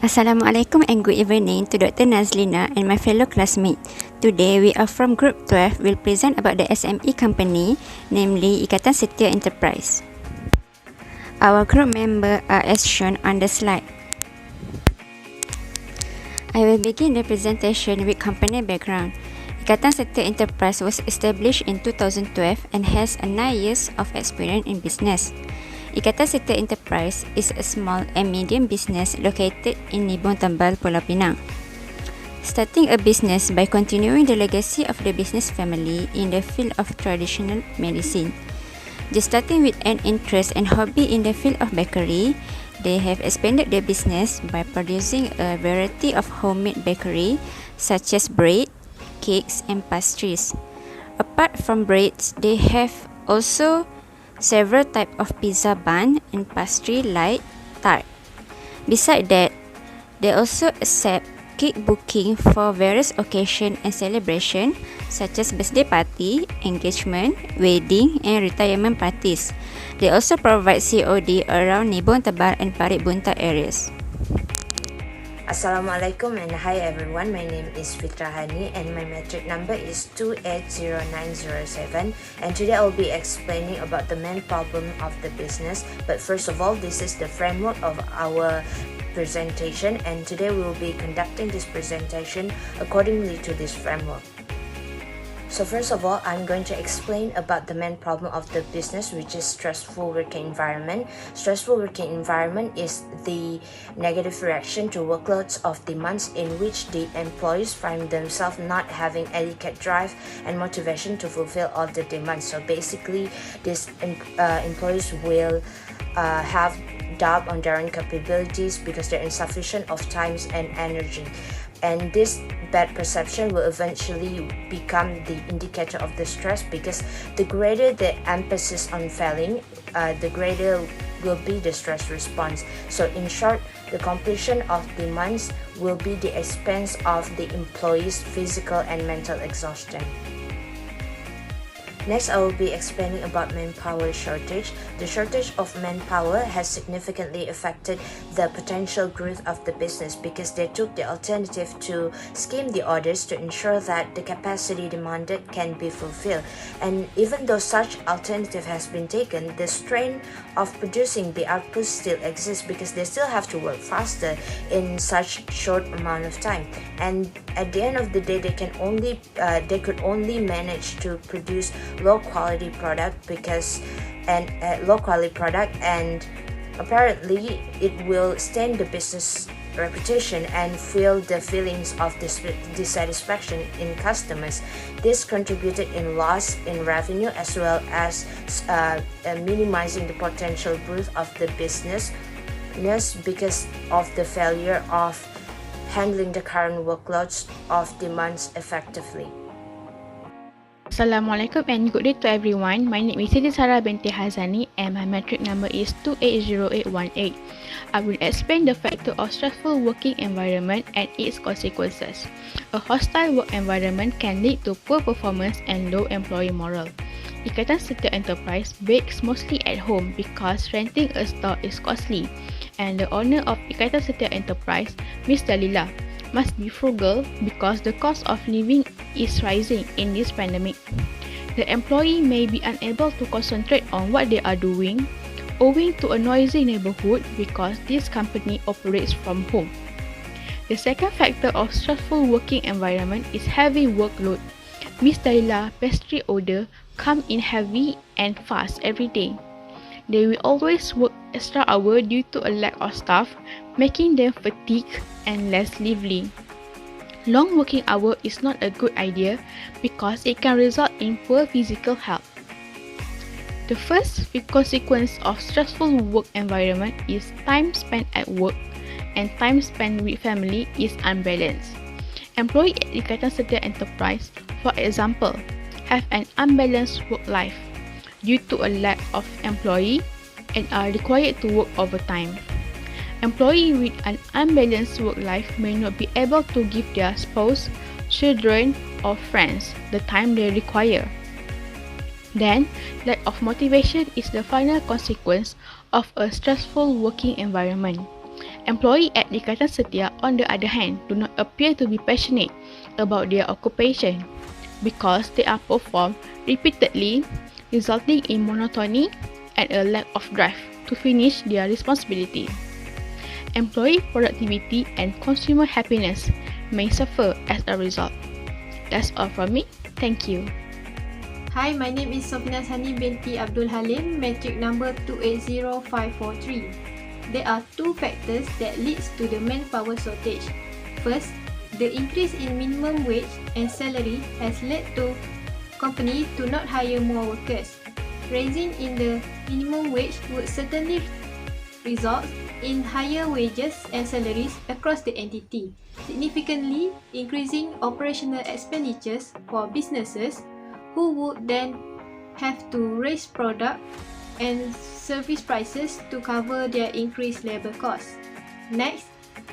Assalamualaikum and good evening to Dr. Nazlina and my fellow classmates. Today we are from Group 12 will present about the SME company, namely Ikatan Setia Enterprise. Our group member are as shown on the slide. I will begin the presentation with company background. Ikatan Setia Enterprise was established in 2012 and has 9 years of experience in business. Ikatan Setia Enterprise is a small and medium business located in Nibong Tambal, Pulau Pinang. Starting a business by continuing the legacy of the business family in the field of traditional medicine. Just starting with an interest and hobby in the field of bakery, they have expanded their business by producing a variety of homemade bakery such as bread, cakes and pastries. Apart from breads, they have also several types of pizza bun and pastry like tart. Besides that, they also accept cake booking for various occasions and celebrations such as birthday party, engagement, wedding and retirement parties. They also provide COD around Nibong Tebal and Parit Bunta areas. Assalamualaikum and hi everyone, my name is Fitrah Hani and my matrik number is 280907, and today I will be explaining about the main problem of the business. But first of all, this is the framework of our presentation, and today we will be conducting this presentation accordingly to this framework. So first of all, I'm going to explain about the main problem of the business, which is stressful working environment. Stressful working environment is the negative reaction to workloads of demands in which the employees find themselves not having adequate drive and motivation to fulfill all the demands. So basically, these employees will have doubt on their own capabilities because they're insufficient of times and energy. And this bad perception will eventually become the indicator of the stress, because the greater the emphasis on failing, the greater will be the stress response. So in short, the completion of demands will be the expense of the employees' physical and mental exhaustion. Next, I will be explaining about manpower shortage. The shortage of manpower has significantly affected the potential growth of the business because they took the alternative to scheme the orders to ensure that the capacity demanded can be fulfilled. And even though such alternative has been taken, the strain of producing the output still exists because they still have to work faster in such short amount of time. And at the end of the day, they could only manage to produce low quality product and apparently it will stain the business reputation and fuel the feelings of dissatisfaction in customers. This contributed in loss in revenue as well as minimizing the potential growth of the business because of the failure of handling the current workloads of demands effectively. Assalamualaikum and good day to everyone. My name is Siti Sarah Binti Hazani and my matrik number is 280818. I will explain the factor of stressful working environment and its consequences. A hostile work environment can lead to poor performance and low employee morale. Ikatan Setia Enterprise bakes mostly at home because renting a store is costly, and the owner of Ikatan Setia Enterprise, Miss Dalila, must be frugal because the cost of living is rising in this pandemic. The employee may be unable to concentrate on what they are doing owing to a noisy neighborhood because this company operates from home. The second factor of stressful working environment is heavy workload. Miss Dalila pastry order come in heavy and fast every day. They will always work extra hour due to a lack of staff, making them fatigued and less lively. Long working hour is not a good idea because it can result in poor physical health. The first consequence of stressful work environment is time spent at work and time spent with family is unbalanced. Employees at Ikatan Setia Enterprise, for example, have an unbalanced work life due to a lack of employee and are required to work overtime. Employees with an unbalanced work life may not be able to give their spouse, children, or friends the time they require. Then, lack of motivation is the final consequence of a stressful working environment. Employees at Ikatan Setia, on the other hand, do not appear to be passionate about their occupation because they are performed repeatedly, resulting in monotony and a lack of drive to finish their responsibility. Employee productivity and consumer happiness may suffer as a result. That's all from me. Thank you. Hi, my name is Sofienaz Binti Abdul Halim, metric number 280543. There are two factors that leads to the manpower shortage. First, the increase in minimum wage and salary has led to companies to not hire more workers. Raising in the minimum wage would certainly result in higher wages and salaries across the entity, significantly increasing operational expenditures for businesses who would then have to raise product and service prices to cover their increased labor costs. Next,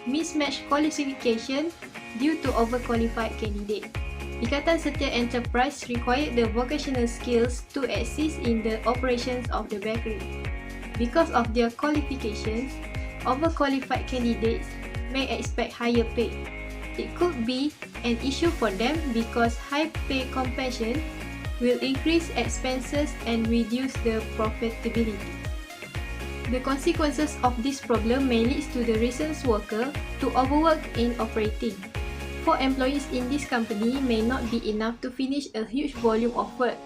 mismatched qualification due to overqualified candidates. Ikatan Setia Enterprise required the vocational skills to assist in the operations of the bakery. Because of their qualifications, overqualified candidates may expect higher pay. It could be an issue for them because high pay compensation will increase expenses and reduce the profitability. The consequences of this problem may lead to the recent worker to overwork in operating. 4 employees in this company may not be enough to finish a huge volume of work.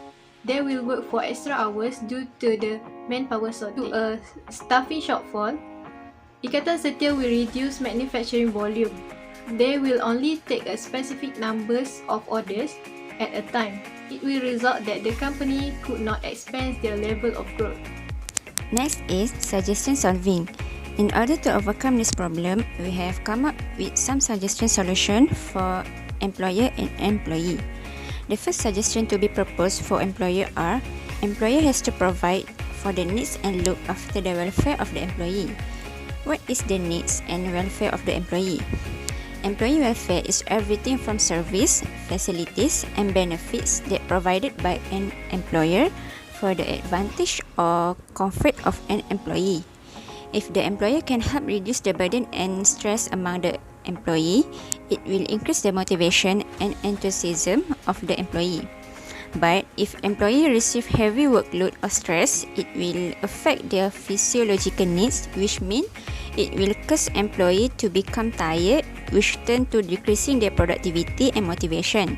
They will work for extra hours due to the manpower shortage. To a staffing shortfall, Ikatan Setia will reduce manufacturing volume. They will only take a specific numbers of orders at a time. It will result that the company could not expand their level of growth. Next is suggestion solving. In order to overcome this problem, we have come up with some suggestion solution for employer and employee. The first suggestion to be proposed for employer are: employer has to provide for the needs and look after the welfare of the employee. What is the needs and welfare of the employee? Employee welfare is everything from service, facilities and benefits that provided by an employer for the advantage or comfort of an employee. If the employer can help reduce the burden and stress among the employee, it will increase the motivation and enthusiasm of the employee. But if employee receive heavy workload or stress, it will affect their physiological needs, which mean it will cause employee to become tired, which turn to decreasing their productivity and motivation.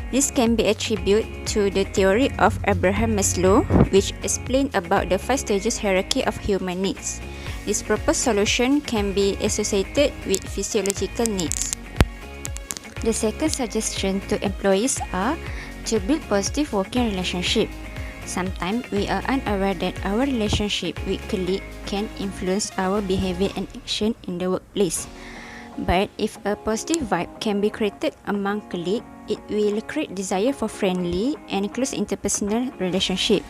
This can be attributed to the theory of Abraham Maslow, which explained about the 5 stages hierarchy of human needs. This proposed solution can be associated with physiological needs. The second suggestion to employees are to build positive working relationship. Sometimes we are unaware that our relationship with colleagues can influence our behavior and action in the workplace. But if a positive vibe can be created among colleagues, it will create desire for friendly and close interpersonal relationship.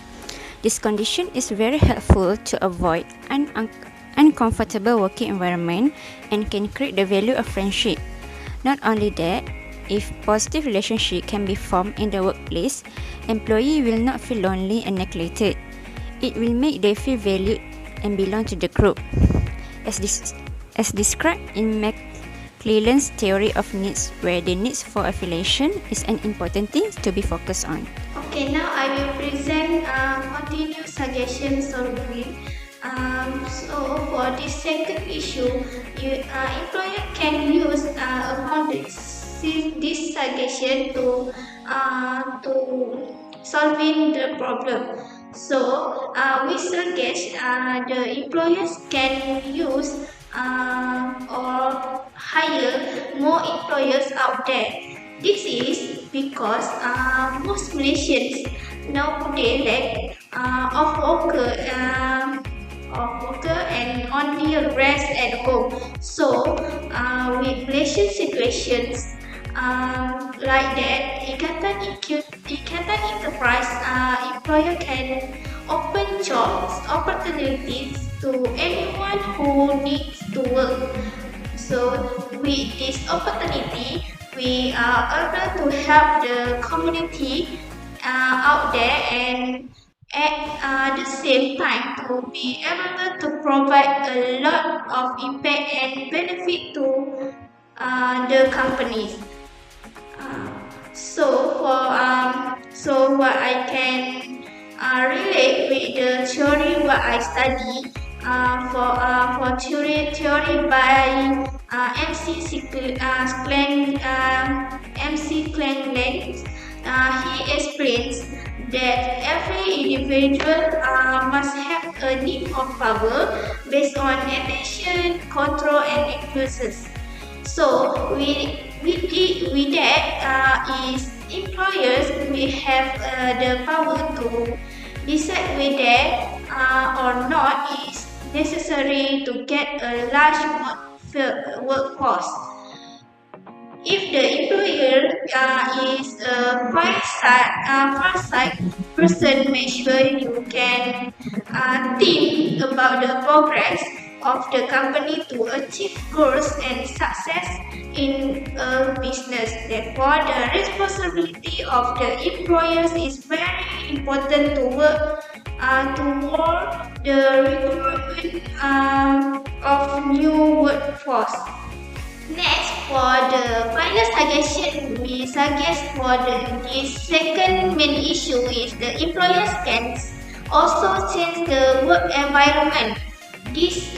This condition is very helpful to avoid uncomfortable working environment and can create the value of friendship. Not only that, if positive relationship can be formed in the workplace, employee will not feel lonely and neglected. It will make them feel valued and belong to the group. As described in McClelland's theory of needs, where the needs for affiliation is an important thing to be focused on. Okay, now I will present continuous suggestion solving. So for this second issue, employer can use this suggestion to solving the problem. So we suggest the employers can use or hire more employers out there. This is because most Malaysians nowadays lack of worker and only rest at home. So with Malaysian situations like that, Ikatan Enterprise employer can open jobs opportunities to anyone who needs to work. So with this opportunity, we are able to help the community out there and at the same time to be able to provide a lot of impact and benefit to the companies. Uh, so what I can relate with the theory what I study for theory by MC Clan. He explains that every individual must have a need of power based on attention, control, and influences. So with that is employers will have the power to decide whether or not is necessary to get a large workforce. If the employer is a far-sight person, make sure you can think about the progress of the company to achieve goals and success in a business. Therefore, the responsibility of the employers is very important to work toward the recruitment of new workforce. Next, for the final suggestion, we suggest for the second main issue is the employers can also change the work environment. This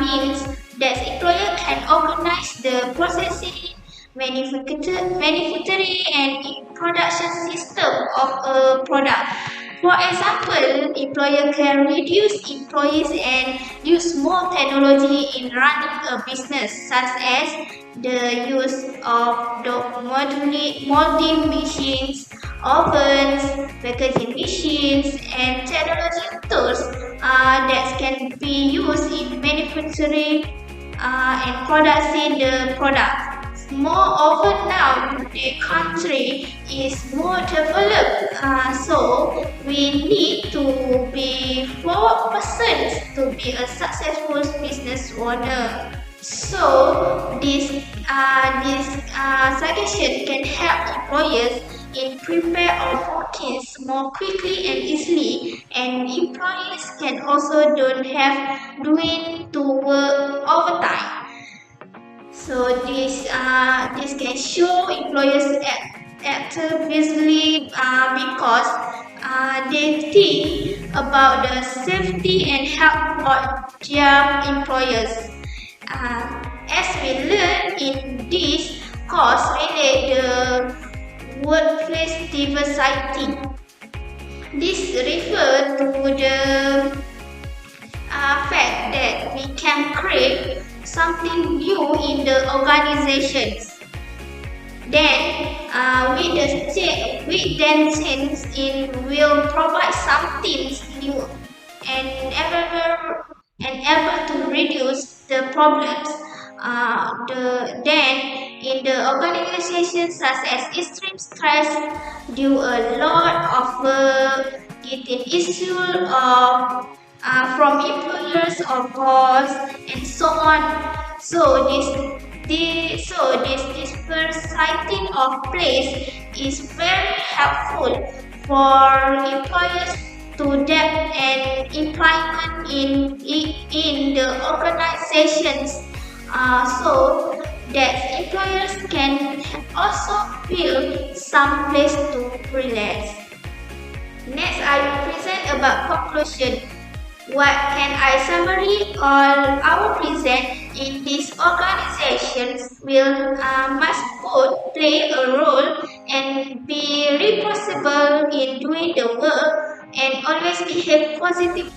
means that employer can organize the processing, manufacturing and production system of a product. For example, employer can reduce employees and use more technology in running a business, such as the use of the molding machines, ovens, packaging machines, and technology tools that can be used in manufacturing and producing the product. More often now, the country is more developed, so we need to be 4% to be a successful business owner. So this suggestion can help employers in prepare of workings more quickly and easily, and employees can also don't have doing to work overtime. So this can show employers actively because they think about the safety and health of their employers. As we learn in this course related the workplace diversity. This refers to the fact that we can create something new in the organizations. Then, with then change in will provide something new and able to reduce the problems. Then in the organization such as extreme stress due a lot of work, getting issue of from employers or boss and so on. So this diversity of place is very helpful for employers to adapt and implement in the organizations so that employers can also feel some place to relax. Next, I will present about conclusion. What can I summary all our present in these organizations will must both play a role and be responsible in doing the work and always behave positively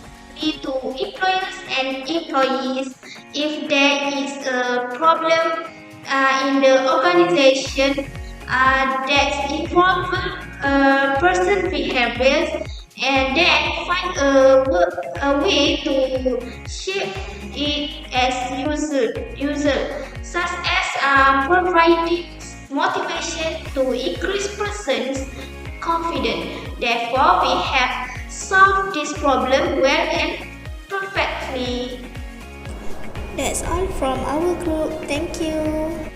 to employers and employees. If there is a problem in the organization that involves person behaviors, and then find a way to shape it as user such as providing motivation to increase person's confidence. Therefore, we have solved this problem well and perfectly. That's all from our group. Thank you.